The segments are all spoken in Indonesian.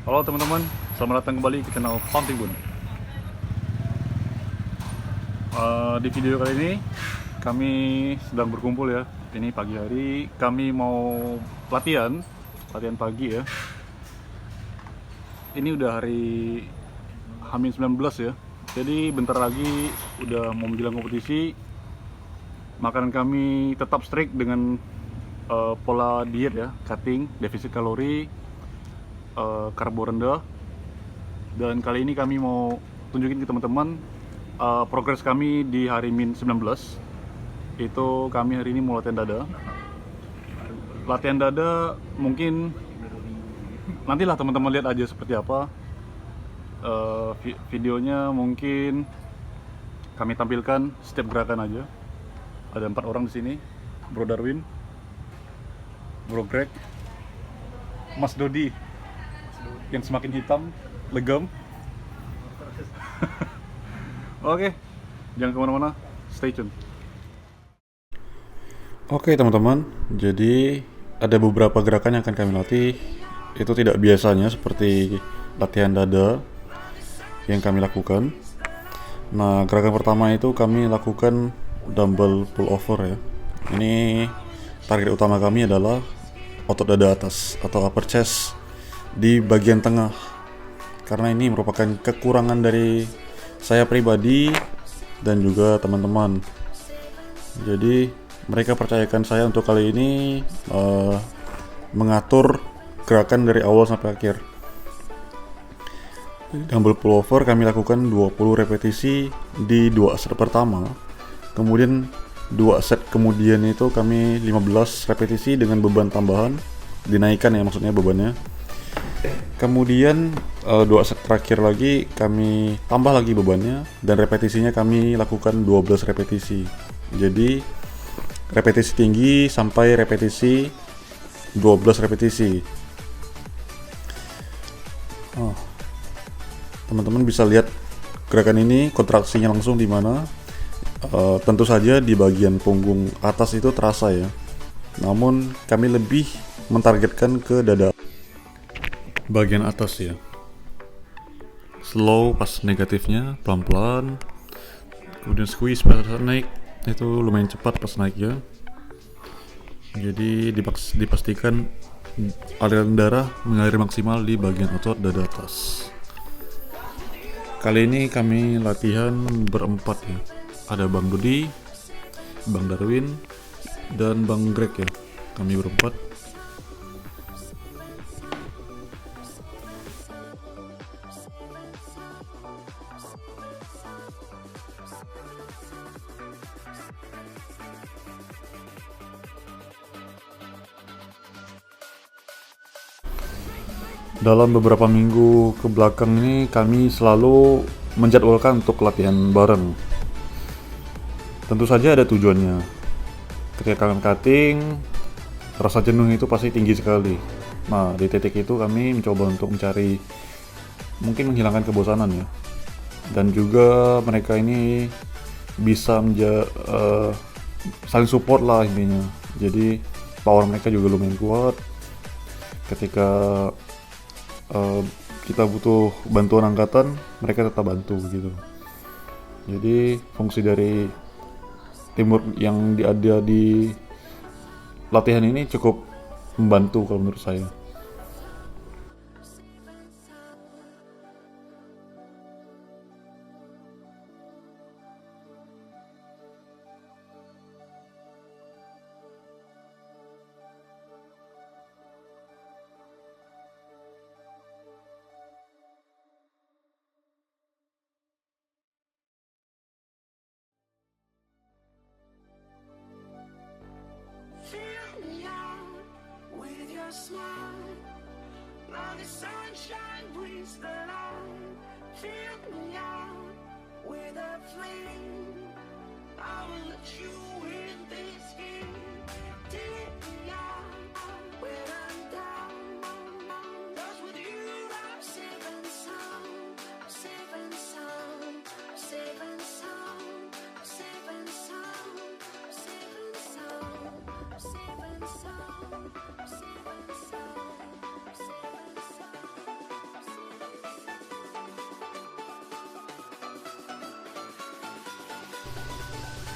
Halo teman-teman, selamat datang kembali ke channel Pumping Bun. Di video kali ini kami sedang berkumpul ya. Ini pagi hari kami mau latihan pagi ya. Ini udah hari H-19 ya. Jadi bentar lagi udah mau menjelang kompetisi. Makanan kami tetap strict dengan pola diet ya, cutting, defisit kalori, karbo rendah. Dan kali ini kami mau tunjukin ke teman-teman progres kami di hari Min 19. Itu kami hari ini mau latihan dada. Latihan dada mungkin nantilah teman-teman lihat aja seperti apa. Videonya mungkin kami tampilkan setiap gerakan aja. Ada 4 orang di sini, Bro Darwin, Bro Greg, Mas Dodi yang semakin hitam, legam. Oke, jangan kemana-mana, stay tune. Oke teman-teman, jadi ada beberapa gerakan yang akan kami latih. Itu tidak biasanya seperti latihan dada yang kami lakukan. Nah, gerakan pertama itu kami lakukan dumbbell pull over ya. Ini target utama kami adalah otot dada atas atau upper chest di bagian tengah, karena ini merupakan kekurangan dari saya pribadi dan juga teman-teman. Jadi mereka percayakan saya untuk kali ini mengatur gerakan dari awal sampai akhir. Dumbbell pullover kami lakukan 20 repetisi di 2 set pertama. Kemudian 2 set kemudian itu kami 15 repetisi dengan beban tambahan, dinaikkan ya maksudnya bebannya. Kemudian 2 set terakhir lagi kami tambah lagi bebannya dan repetisinya kami lakukan 12 repetisi. Jadi repetisi tinggi sampai repetisi 12 repetisi. Teman-teman bisa lihat gerakan ini kontraksinya langsung di mana. Tentu saja di bagian punggung atas itu terasa ya. Namun kami lebih mentargetkan ke dada bagian atas ya. Slow pas negatifnya, pelan-pelan. Kemudian squeeze pas naik, itu lumayan cepat pas naik ya. Jadi dipastikan aliran darah mengalir maksimal di bagian otot dada atas. Kali ini kami latihan berempat ya. Ada Bang Dodi, Bang Darwin, dan Bang Greg ya. Kami berempat. Dalam beberapa minggu ke belakang ini kami selalu menjadwalkan untuk latihan bareng. Tentu saja ada tujuannya. Ketika kalian cutting, rasa jenuh itu pasti tinggi sekali. Nah, di titik itu kami mencoba untuk mencari mungkin menghilangkan kebosanan ya. Dan juga mereka ini bisa saling support lah intinya. Jadi power mereka juga lumayan kuat. Ketika kita butuh bantuan angkatan, mereka tetap bantu gitu. Jadi fungsi dari teamwork yang ada di latihan ini cukup membantu kalau menurut saya. Fill me out with your smile, like the sunshine brings the light. Fill me out with a flame, I will let you in this game. Take me out when I'm down, 'cause with you I'm safe and sound, safe and sound, safe and sound, safe and sound, safe and sound, safe and sound, safe and sound, safe and sound.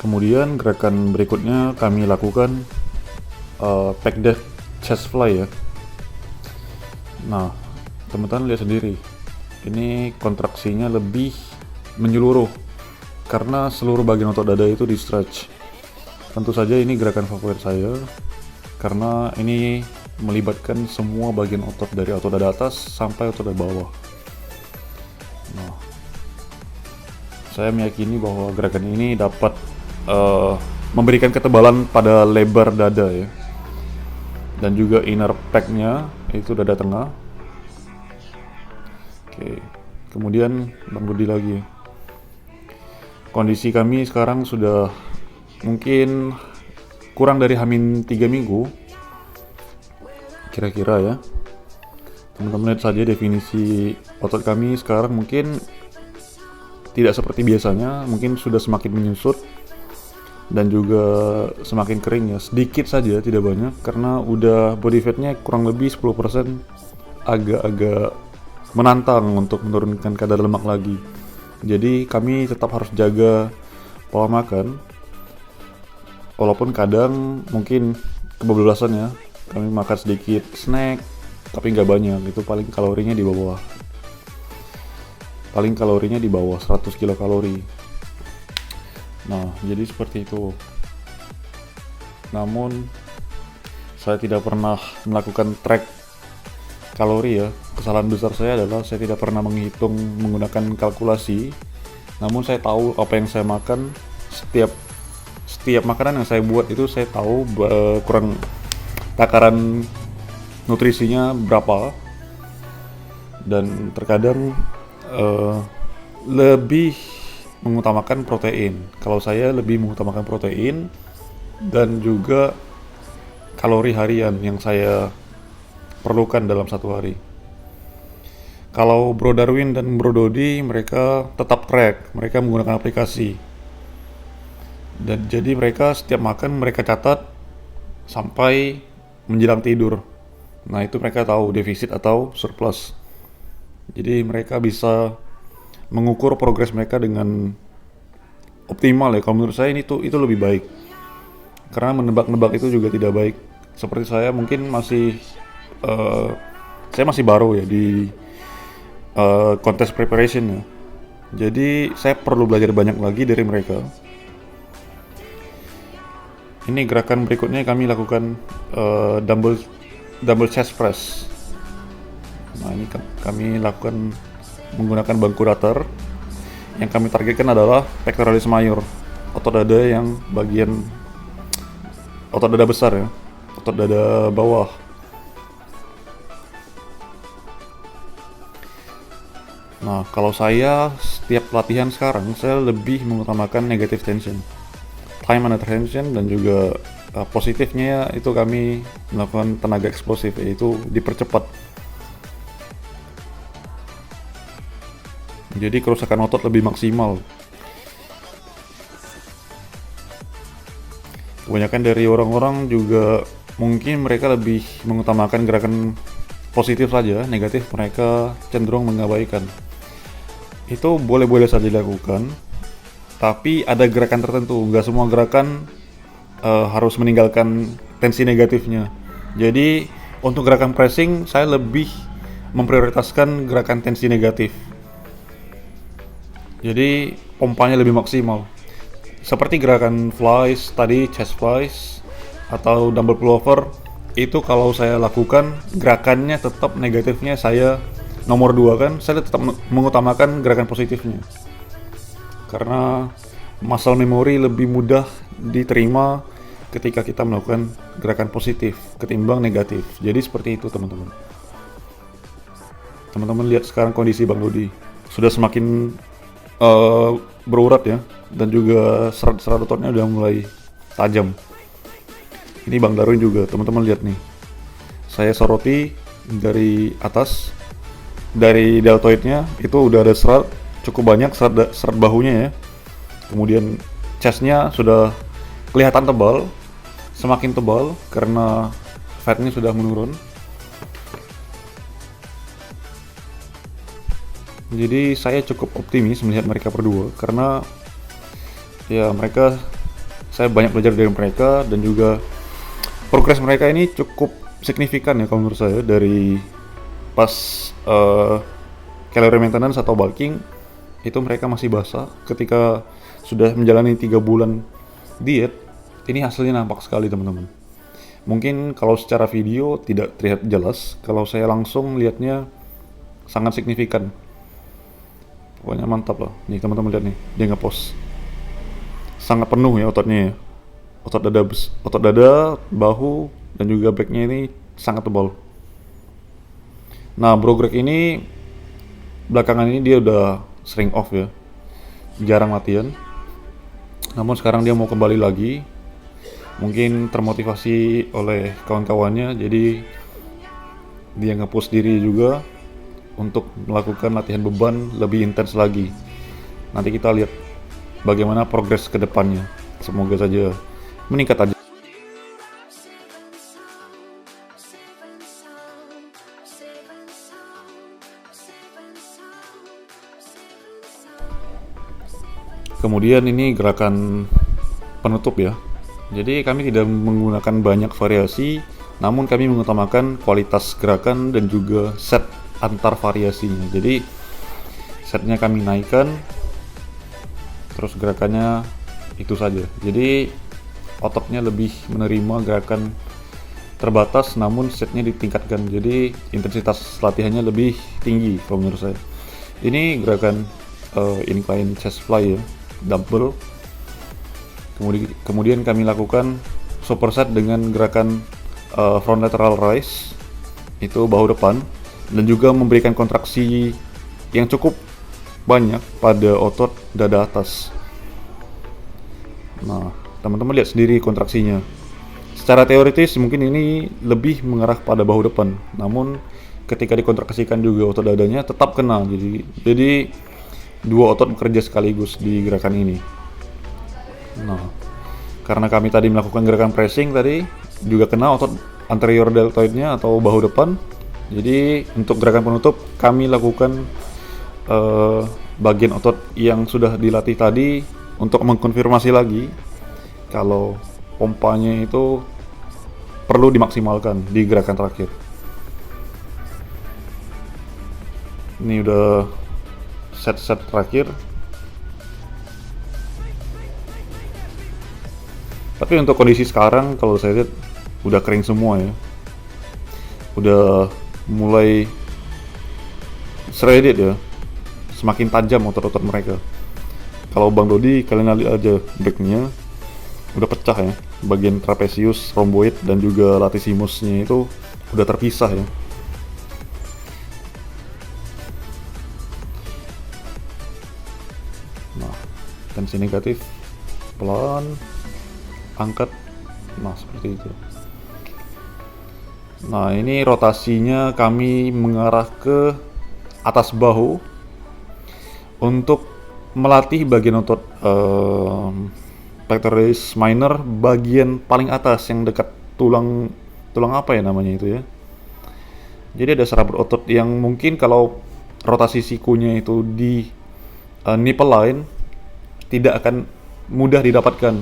Kemudian gerakan berikutnya kami lakukan pec deck chest fly ya. Nah, teman-teman lihat sendiri, ini kontraksinya lebih menyeluruh karena seluruh bagian otot dada itu di stretch. Tentu saja ini gerakan favorit saya karena ini melibatkan semua bagian otot dari otot dada atas sampai otot dada bawah. Nah, saya meyakini bahwa gerakan ini dapat memberikan ketebalan pada lebar dada ya, dan juga inner pec-nya itu dada tengah. Oke, kemudian Bang Rudi lagi. Kondisi kami sekarang sudah mungkin kurang dari hamin 3 minggu kira-kira ya. Teman-teman lihat saja definisi otot kami sekarang mungkin tidak seperti biasanya, mungkin sudah semakin menyusut dan juga semakin kering ya, sedikit saja, tidak banyak, karena udah body fatnya kurang lebih 10%, agak-agak menantang untuk menurunkan kadar lemak lagi. Jadi kami tetap harus jaga pola makan, walaupun kadang mungkin kebablasan ya, kami makan sedikit snack tapi nggak banyak, itu paling kalorinya di bawah 100 kilokalori. Nah, jadi seperti itu. Namun saya tidak pernah melakukan track kalori ya. Kesalahan besar saya adalah saya tidak pernah menghitung menggunakan kalkulasi. Namun saya tahu apa yang saya makan, setiap makanan yang saya buat itu saya tahu kurang takaran nutrisinya berapa. Dan terkadang lebih mengutamakan protein. Kalau saya lebih mengutamakan protein dan juga kalori harian yang saya perlukan dalam satu hari. Kalau Bro Darwin dan Bro Dodi mereka tetap track, mereka menggunakan aplikasi. Dan jadi mereka setiap makan mereka catat sampai menjelang tidur. Nah, itu mereka tahu defisit atau surplus. Jadi mereka bisa mengukur progres mereka dengan optimal ya. Kalau menurut saya itu lebih baik, karena menebak-nebak itu juga tidak baik. Seperti saya mungkin saya masih baru ya di contest preparation ya, jadi saya perlu belajar banyak lagi dari mereka. Ini gerakan berikutnya kami lakukan dumbbell chest press. Nah, ini kami lakukan menggunakan bangku datar. Yang kami targetkan adalah pectoralis major, otot dada yang bagian otot dada besar ya, otot dada bawah. Nah, kalau saya setiap latihan sekarang saya lebih mengutamakan negative tension, time under tension, dan juga positifnya itu kami melakukan tenaga eksplosif, yaitu dipercepat. Jadi kerusakan otot lebih maksimal. Kebanyakan dari orang-orang juga mungkin mereka lebih mengutamakan gerakan positif saja, negatif mereka cenderung mengabaikan. Itu boleh-boleh saja dilakukan, tapi ada gerakan tertentu. Nggak semua gerakan harus meninggalkan tensi negatifnya. Jadi untuk gerakan pressing saya lebih memprioritaskan gerakan tensi negatif. Jadi pompanya lebih maksimal. Seperti gerakan flies tadi, chest flies atau dumbbell pullover, itu kalau saya lakukan gerakannya tetap negatifnya saya nomor 2 kan, saya tetap mengutamakan gerakan positifnya. Karena muscle memory lebih mudah diterima ketika kita melakukan gerakan positif ketimbang negatif. Jadi seperti itu teman-teman. Teman-teman lihat sekarang kondisi Bang Dodi sudah semakin berurat ya, dan juga serat-serat ototnya udah mulai tajam. Ini Bang Darwin juga, teman-teman lihat nih. Saya soroti dari atas, dari deltoidnya itu udah ada serat cukup banyak, serat bahunya ya. Kemudian chestnya sudah kelihatan tebal, semakin tebal karena fatnya sudah menurun. Jadi saya cukup optimis melihat mereka berdua karena ya mereka saya banyak belajar dari mereka, dan juga progres mereka ini cukup signifikan ya kalau menurut saya. Dari pas calorie maintenance atau bulking itu mereka masih basah, ketika sudah menjalani 3 bulan diet ini hasilnya nampak sekali teman-teman. Mungkin kalau secara video tidak terlihat jelas, kalau saya langsung lihatnya sangat signifikan. Pokoknya mantap lah. Nih teman-teman lihat nih, dia ngepost. Sangat penuh ya ototnya ya. Otot dada, bahu, dan juga backnya ini sangat tebal. Nah, Bro Greg ini belakangan ini dia udah sering off ya, jarang latihan. Namun sekarang dia mau kembali lagi. Mungkin termotivasi oleh kawan-kawannya, jadi dia nge-push diri juga untuk melakukan latihan beban lebih intens lagi. Nanti kita lihat bagaimana progres ke depannya. Semoga saja meningkat aja. Kemudian ini gerakan penutup ya. Jadi kami tidak menggunakan banyak variasi, namun kami mengutamakan kualitas gerakan dan juga set antar variasinya. Jadi setnya kami naikkan, terus gerakannya itu saja. Jadi ototnya lebih menerima gerakan terbatas, namun setnya ditingkatkan. Jadi intensitas latihannya lebih tinggi kalau menurut saya. Ini gerakan incline chest fly ya, dumbbell. Kemudian kami lakukan superset dengan gerakan front lateral raise, itu bahu depan, dan juga memberikan kontraksi yang cukup banyak pada otot dada atas. Nah, teman-teman lihat sendiri kontraksinya. Secara teoritis mungkin ini lebih mengarah pada bahu depan, namun ketika dikontraksikan juga otot dadanya tetap kena. Jadi dua otot bekerja sekaligus di gerakan ini. Nah, karena kami tadi melakukan gerakan pressing tadi juga kena otot anterior deltoidnya atau bahu depan. Jadi untuk gerakan penutup kami lakukan bagian otot yang sudah dilatih tadi untuk mengkonfirmasi lagi kalau pompanya itu perlu dimaksimalkan di gerakan terakhir. Ini udah set terakhir. Tapi untuk kondisi sekarang kalau saya lihat udah kering semua ya. Udah mulai shredded ya. Semakin tajam otot-otot mereka. Kalau Bang Dodi kalian lihat aja backnya udah pecah ya. Bagian trapezius, rhomboid, dan juga latissimusnya itu udah terpisah ya. Nah, tensi negatif pelan angkat. Nah, seperti itu. Nah, ini rotasinya kami mengarah ke atas bahu untuk melatih bagian otot pectoralis minor bagian paling atas yang dekat tulang apa ya namanya itu ya. Jadi ada serabut otot yang mungkin kalau rotasi sikunya itu di nipple line tidak akan mudah didapatkan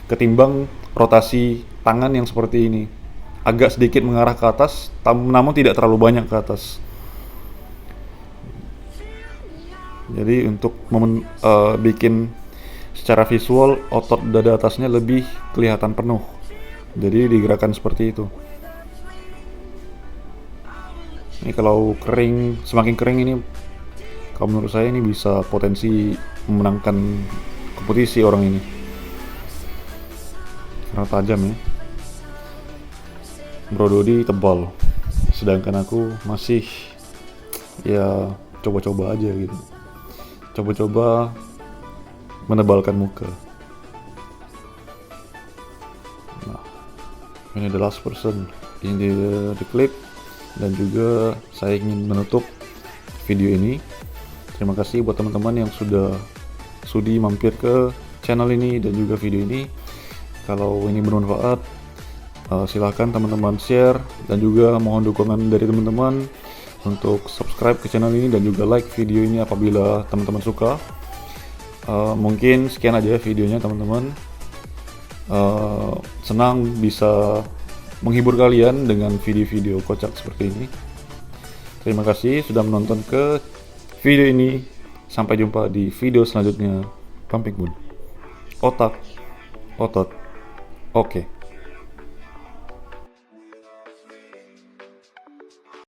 ketimbang rotasi tangan yang seperti ini, agak sedikit mengarah ke atas namun tidak terlalu banyak ke atas. Jadi untuk bikin secara visual otot dada atasnya lebih kelihatan penuh, jadi digerakkan seperti itu. Ini kalau kering, semakin kering ini kalau menurut saya ini bisa potensi memenangkan kompetisi orang ini karena tajam ya. Bro Dodi tebal, sedangkan aku masih ya coba-coba aja gitu, coba-coba menebalkan muka. Nah, ini the last person in the clip, dan juga saya ingin menutup video ini. Terima kasih buat teman-teman yang sudah sudi mampir ke channel ini dan juga video ini. Kalau ini bermanfaat, silahkan teman-teman share, dan juga mohon dukungan dari teman-teman untuk subscribe ke channel ini dan juga like video ini apabila teman-teman suka. Mungkin sekian aja videonya teman-teman. senang bisa menghibur kalian dengan video-video kocak seperti ini. Terima kasih sudah menonton ke video ini. Sampai jumpa di video selanjutnya. Pumping Mood. Otak, otot, oke.